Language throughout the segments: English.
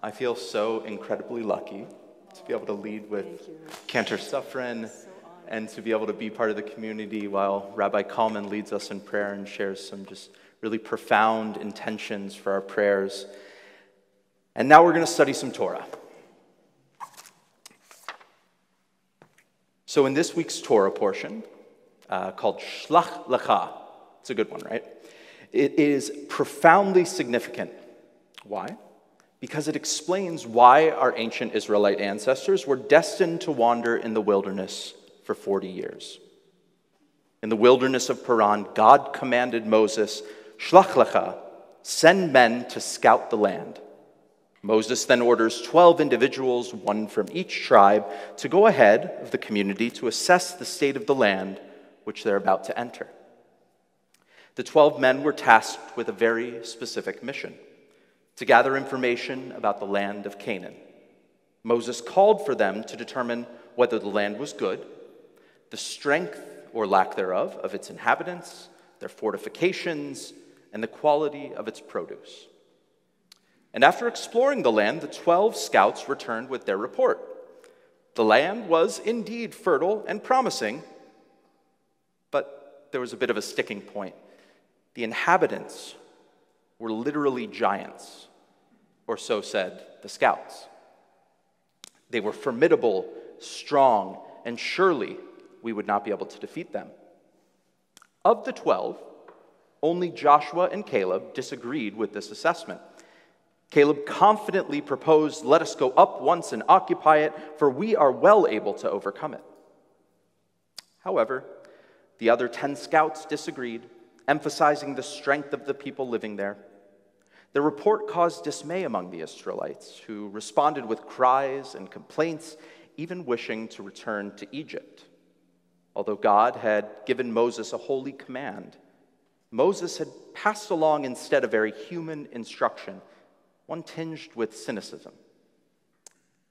I feel so incredibly lucky to be able to lead with Cantor Suffren and to be able to be part of the community while Rabbi Kalman leads us in prayer and shares some just really profound intentions for our prayers. And now we're going to study some Torah. So in this week's Torah portion, called Shlach Lecha, it's a good one, right? It is profoundly significant. Why? Because it explains why our ancient Israelite ancestors were destined to wander in the wilderness for 40 years. In the wilderness of Paran, God commanded Moses, Shlach Lecha, send men to scout the land. Moses then orders 12 individuals, one from each tribe, to go ahead of the community to assess the state of the land which they're about to enter. The 12 men were tasked with a very specific mission: to gather information about the land of Canaan. Moses called for them to determine whether the land was good, the strength or lack thereof of its inhabitants, their fortifications, and the quality of its produce. And after exploring the land, the 12 scouts returned with their report. The land was indeed fertile and promising, but there was a bit of a sticking point. The inhabitants were literally giants, or so said the scouts. They were formidable, strong, and surely we would not be able to defeat them. Of the 12, only Joshua and Caleb disagreed with this assessment. Caleb confidently proposed, "Let us go up once and occupy it, for we are well able to overcome it." However, the other 10 scouts disagreed, emphasizing the strength of the people living there. The report caused dismay among the Israelites, who responded with cries and complaints, even wishing to return to Egypt. Although God had given Moses a holy command, Moses had passed along instead a very human instruction, one tinged with cynicism.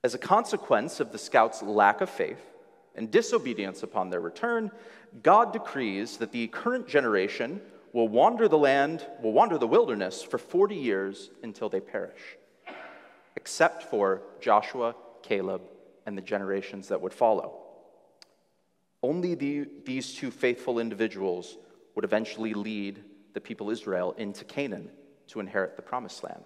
As a consequence of the scouts' lack of faith and disobedience upon their return, God decrees that the current generation will wander the wilderness for 40 years until they perish, except for Joshua, Caleb, and the generations that would follow. Only these two faithful individuals would eventually lead the people Israel into Canaan to inherit the promised land.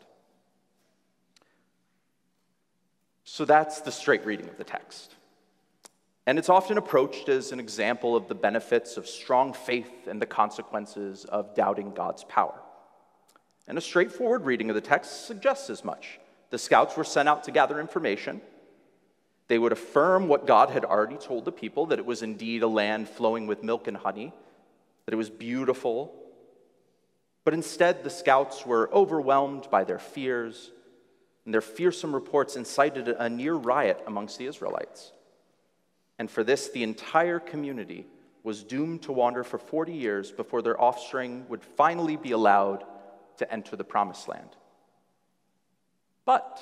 So that's the straight reading of the text. And it's often approached as an example of the benefits of strong faith and the consequences of doubting God's power. And a straightforward reading of the text suggests as much. The scouts were sent out to gather information. They would affirm what God had already told the people, that it was indeed a land flowing with milk and honey, that it was beautiful. But instead, the scouts were overwhelmed by their fears, and their fearsome reports incited a near riot amongst the Israelites. And for this, the entire community was doomed to wander for 40 years before their offspring would finally be allowed to enter the promised land. But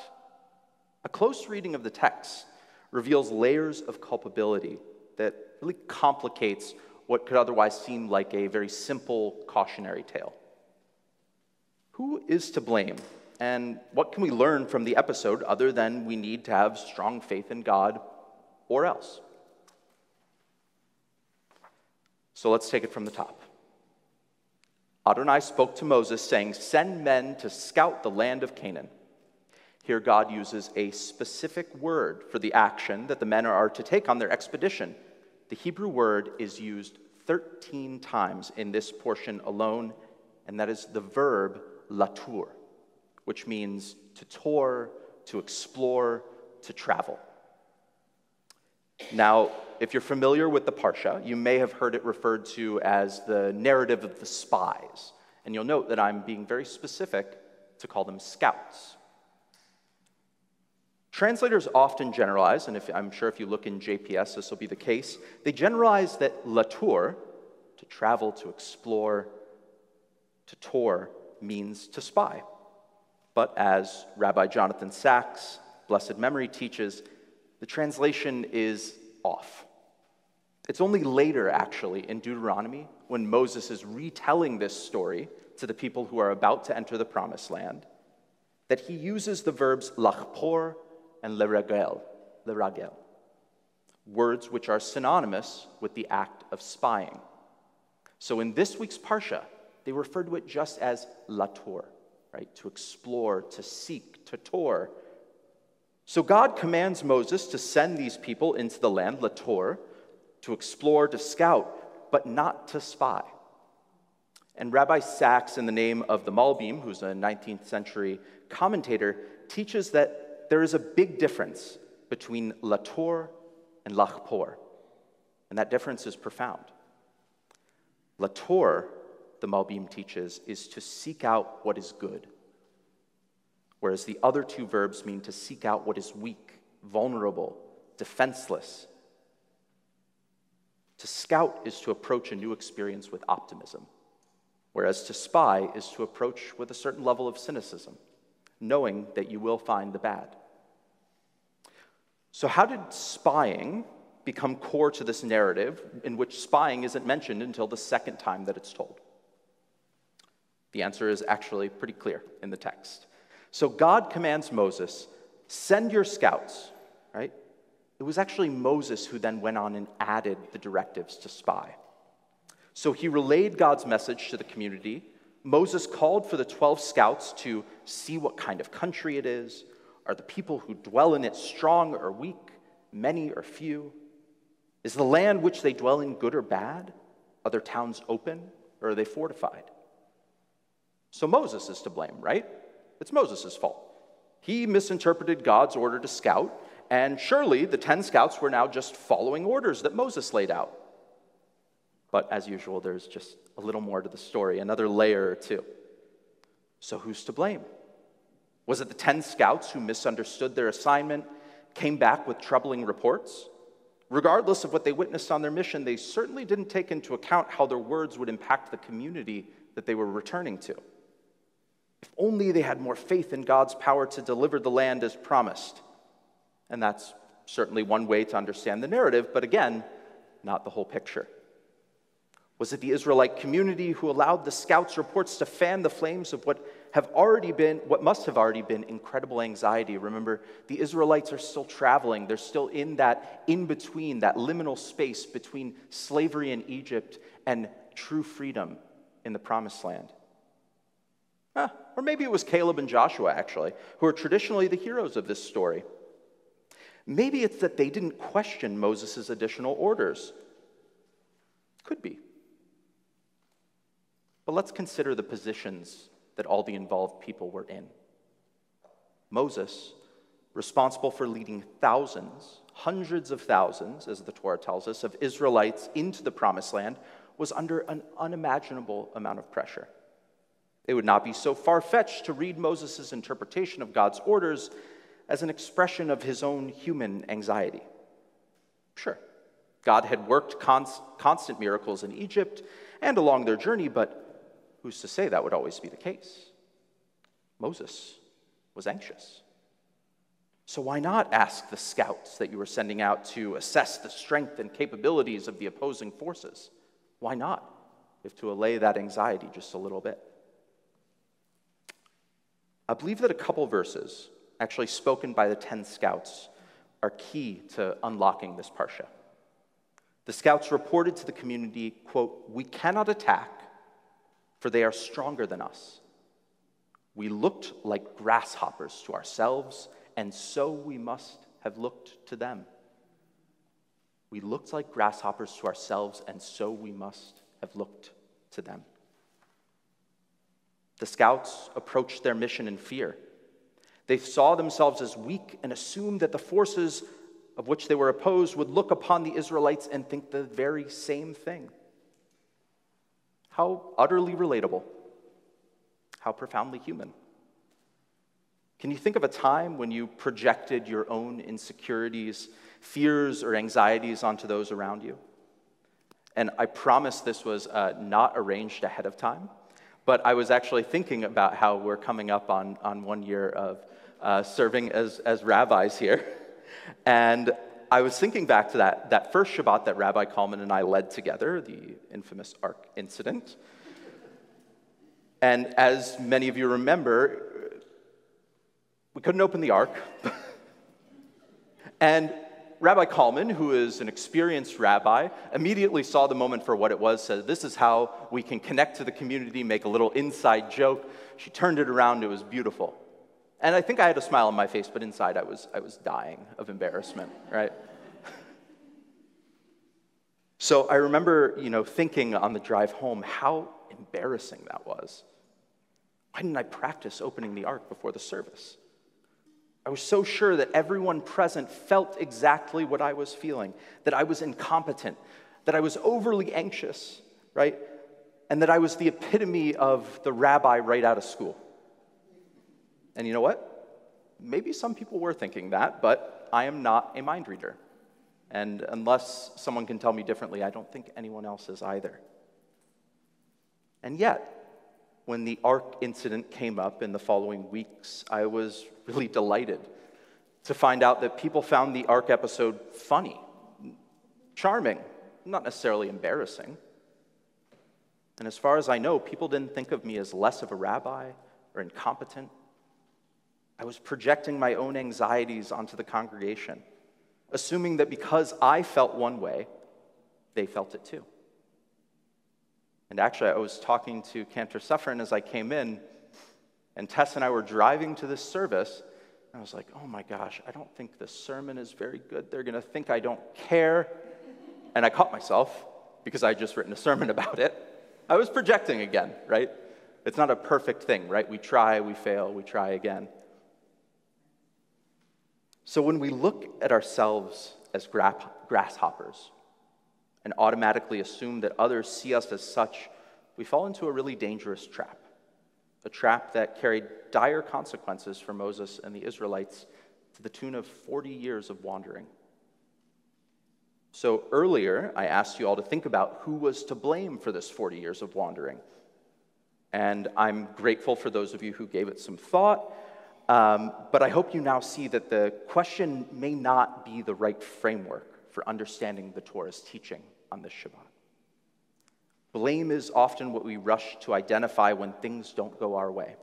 a close reading of the text reveals layers of culpability that really complicates what could otherwise seem like a very simple cautionary tale. Who is to blame? And what can we learn from the episode other than we need to have strong faith in God or else? So let's take it from the top. Adonai spoke to Moses, saying, "Send men to scout the land of Canaan." Here God uses a specific word for the action that the men are to take on their expedition. The Hebrew word is used 13 times in this portion alone, and that is the verb latur, which means to tour, to explore, to travel. Now, if you're familiar with the Parsha, you may have heard it referred to as the narrative of the spies. And you'll note that I'm being very specific to call them scouts. Translators often generalize, and I'm sure if you look in JPS, this will be the case. They generalize that latur, to travel, to explore, to tour, means to spy. But as Rabbi Jonathan Sachs, blessed memory, teaches, the translation is off. It's only later, actually, in Deuteronomy, when Moses is retelling this story to the people who are about to enter the promised land, that he uses the verbs lachpor and leragel, words which are synonymous with the act of spying. So in this week's parsha, they refer to it just as lator, right? To explore, to seek, to tor. So God commands Moses to send these people into the land, lator, to explore, to scout, but not to spy. And Rabbi Sachs, in the name of the Malbim, who's a 19th century commentator, teaches that there is a big difference between lator and lachpor, and that difference is profound. Lator, the Malbim teaches, is to seek out what is good, whereas the other two verbs mean to seek out what is weak, vulnerable, defenseless. To scout is to approach a new experience with optimism, whereas to spy is to approach with a certain level of cynicism, knowing that you will find the bad. So how did spying become core to this narrative in which spying isn't mentioned until the second time that it's told? The answer is actually pretty clear in the text. So God commands Moses, send your scouts, right? It was actually Moses who then went on and added the directives to spy. So he relayed God's message to the community. Moses called for the 12 scouts to see what kind of country it is. Are the people who dwell in it strong or weak, many or few? Is the land which they dwell in good or bad? Are their towns open or are they fortified? So Moses is to blame, right? It's Moses' fault. He misinterpreted God's order to scout, and surely the 10 scouts were now just following orders that Moses laid out. But as usual, there's just a little more to the story, another layer or two. So who's to blame? Was it the 10 scouts who misunderstood their assignment, came back with troubling reports? Regardless of what they witnessed on their mission, they certainly didn't take into account how their words would impact the community that they were returning to. If only they had more faith in God's power to deliver the land as promised. And that's certainly one way to understand the narrative, but again, not the whole picture. Was it the Israelite community who allowed the scouts' reports to fan the flames of what must have already been incredible anxiety? Remember, the Israelites are still traveling. They're still in that in-between, that liminal space between slavery in Egypt and true freedom in the Promised Land. Or maybe it was Caleb and Joshua, actually, who are traditionally the heroes of this story. Maybe it's that they didn't question Moses' additional orders. Could be. But let's consider the positions that all the involved people were in. Moses, responsible for leading thousands, hundreds of thousands, as the Torah tells us, of Israelites into the Promised Land, was under an unimaginable amount of pressure. It would not be so far-fetched to read Moses' interpretation of God's orders as an expression of his own human anxiety. Sure, God had worked constant miracles in Egypt and along their journey, but who's to say that would always be the case? Moses was anxious. So why not ask the scouts that you were sending out to assess the strength and capabilities of the opposing forces? Why not, if to allay that anxiety just a little bit? I believe that a couple verses, actually spoken by the 10 scouts, are key to unlocking this parsha. The scouts reported to the community, quote, "We cannot attack, for they are stronger than us. We looked like grasshoppers to ourselves, and so we must have looked to them." We looked like grasshoppers to ourselves, and so we must have looked to them. The scouts approached their mission in fear. They saw themselves as weak and assumed that the forces of which they were opposed would look upon the Israelites and think the very same thing. How utterly relatable. How profoundly human. Can you think of a time when you projected your own insecurities, fears, or anxieties onto those around you? And I promise this was not arranged ahead of time, but I was actually thinking about how we're coming up on 1 year of serving as rabbis here. And I was thinking back to that first Shabbat that Rabbi Kalman and I led together, the infamous Ark incident. And as many of you remember, We couldn't open the ark. And Rabbi Kalman, who is an experienced rabbi, immediately saw the moment for what it was, said, this is how we can connect to the community, make a little inside joke. She turned it around, it was beautiful. And I think I had a smile on my face, but inside I was dying of embarrassment, right? So I remember, thinking on the drive home, how embarrassing that was. Why didn't I practice opening the ark before the service? I was so sure that everyone present felt exactly what I was feeling, that I was incompetent, that I was overly anxious, right? And that I was the epitome of the rabbi right out of school. And you know what? Maybe some people were thinking that, but I am not a mind reader. And unless someone can tell me differently, I don't think anyone else is either. And yet, when the ark incident came up in the following weeks, I was really delighted to find out that people found the ark episode funny, charming, not necessarily embarrassing. And as far as I know, people didn't think of me as less of a rabbi or incompetent. I was projecting my own anxieties onto the congregation, assuming that because I felt one way, they felt it too. And actually, I was talking to Cantor Suffren as I came in, and Tess and I were driving to this service, and I was like, oh my gosh, I don't think this sermon is very good. They're going to think I don't care. And I caught myself, because I had just written a sermon about it. I was projecting again, right? It's not a perfect thing, right? We try, we fail, we try again. So when we look at ourselves as grasshoppers and automatically assume that others see us as such, we fall into a really dangerous trap, a trap that carried dire consequences for Moses and the Israelites to the tune of 40 years of wandering. So earlier, I asked you all to think about who was to blame for this 40 years of wandering. And I'm grateful for those of you who gave it some thought. But I hope you now see that the question may not be the right framework for understanding the Torah's teaching on this Shabbat. Blame is often what we rush to identify when things don't go our way.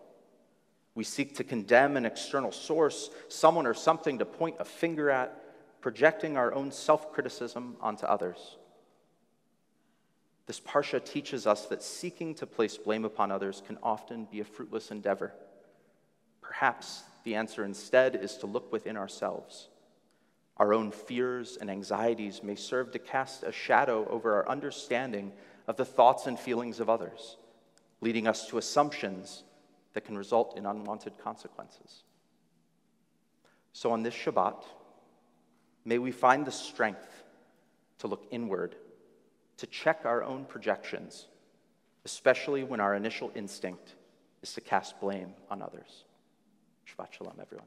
We seek to condemn an external source, someone or something to point a finger at, projecting our own self-criticism onto others. This parsha teaches us that seeking to place blame upon others can often be a fruitless endeavor. Perhaps the answer instead is to look within ourselves. Our own fears and anxieties may serve to cast a shadow over our understanding of the thoughts and feelings of others, leading us to assumptions that can result in unwanted consequences. So on this Shabbat, may we find the strength to look inward, to check our own projections, especially when our initial instinct is to cast blame on others. Shabbat Shalom, everyone.